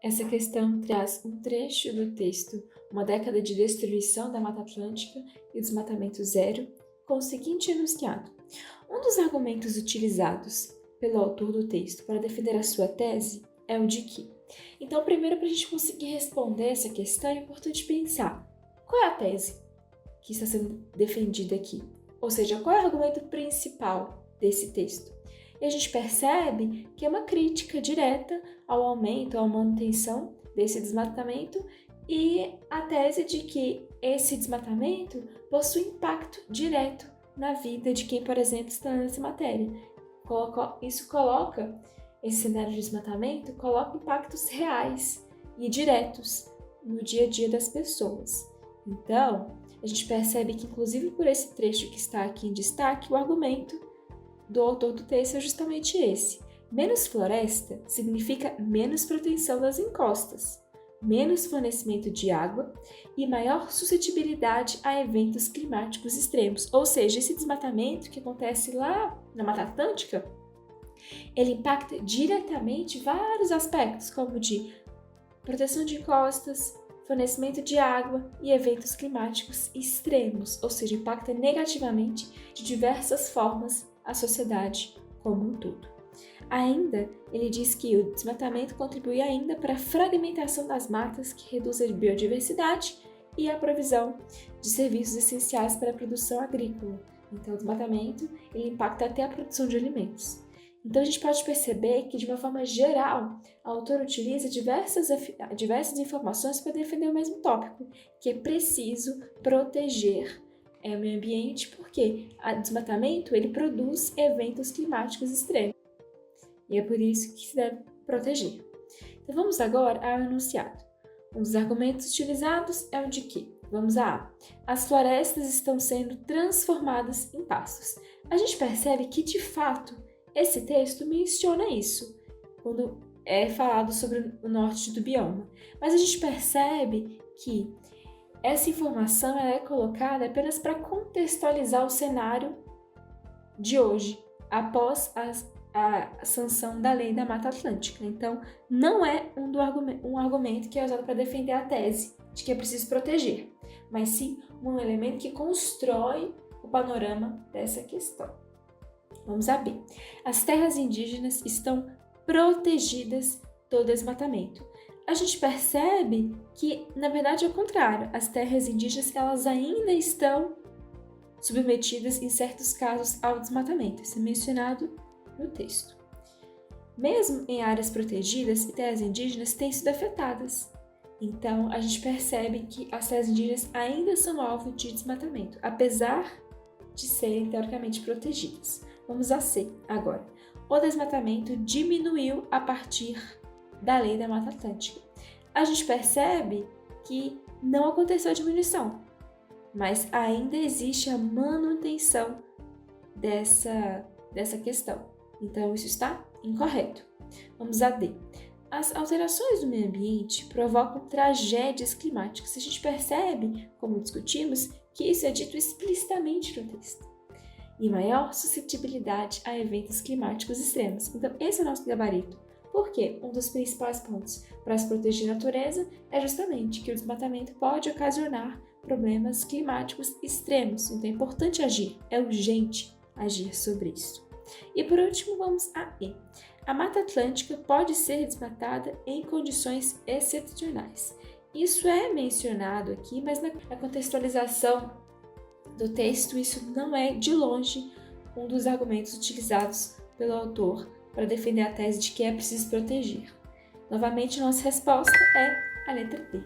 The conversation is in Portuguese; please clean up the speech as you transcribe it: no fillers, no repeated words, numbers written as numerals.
Essa questão traz um trecho do texto Uma década de destruição da Mata Atlântica e desmatamento zero, com o seguinte enunciado. Um dos argumentos utilizados pelo autor do texto para defender a sua tese é o de que. Então, primeiro, para a gente conseguir responder essa questão, é importante pensar qual é a tese que está sendo defendida aqui, ou seja, qual é o argumento principal desse texto. E a gente percebe que é uma crítica direta ao aumento, à manutenção desse desmatamento e a tese de que esse desmatamento possui impacto direto na vida de quem, por exemplo, está nessa matéria. Esse cenário de desmatamento coloca impactos reais e diretos no dia a dia das pessoas. Então, a gente percebe que, inclusive por esse trecho que está aqui em destaque, o argumento do autor do texto é justamente esse. Menos floresta significa menos proteção das encostas, menos fornecimento de água e maior suscetibilidade a eventos climáticos extremos. Ou seja, esse desmatamento que acontece lá na Mata Atlântica, ele impacta diretamente vários aspectos, como de proteção de encostas, fornecimento de água e eventos climáticos extremos, ou seja, impacta negativamente de diversas formas a sociedade como um todo. Ainda, ele diz que o desmatamento contribui ainda para a fragmentação das matas, que reduz a biodiversidade e a provisão de serviços essenciais para a produção agrícola. Então, o desmatamento ele impacta até a produção de alimentos. Então, a gente pode perceber que, de uma forma geral, a autora utiliza diversas informações para defender o mesmo tópico, que é preciso proteger o meio ambiente, porque o desmatamento ele produz eventos climáticos extremos. E é por isso que se deve proteger. Então, vamos agora ao enunciado. Um dos argumentos utilizados é o de que, vamos a A, as florestas estão sendo transformadas em pastos. A gente percebe que, de fato, esse texto menciona isso, quando é falado sobre o norte do bioma. Mas a gente percebe que essa informação é colocada apenas para contextualizar o cenário de hoje, após a sanção da Lei da Mata Atlântica. Então, não é um argumento que é usado para defender a tese de que é preciso proteger, mas sim um elemento que constrói o panorama dessa questão. Vamos a B. As terras indígenas estão protegidas do desmatamento. A gente percebe que, na verdade, é o contrário. As terras indígenas elas ainda estão submetidas, em certos casos, ao desmatamento. Isso é mencionado no texto. Mesmo em áreas protegidas, terras indígenas têm sido afetadas. Então, a gente percebe que as terras indígenas ainda são alvo de desmatamento, apesar de serem teoricamente protegidas. Vamos a C agora. O desmatamento diminuiu a partir da Lei da Mata Atlântica. A gente percebe que não aconteceu a diminuição, mas ainda existe a manutenção dessa questão. Então, isso está incorreto. Vamos a D. As alterações do meio ambiente provocam tragédias climáticas. A gente percebe, como discutimos, que isso é dito explicitamente no texto. E maior suscetibilidade a eventos climáticos extremos. Então, esse é o nosso gabarito. Por quê? Um dos principais pontos para se proteger a natureza é justamente que o desmatamento pode ocasionar problemas climáticos extremos. Então, é importante agir, é urgente agir sobre isso. E por último, vamos a E. A Mata Atlântica pode ser desmatada em condições excepcionais. Isso é mencionado aqui, mas na contextualização do texto, isso não é, de longe, um dos argumentos utilizados pelo autor para defender a tese de que é preciso proteger. Novamente, nossa resposta é a letra D.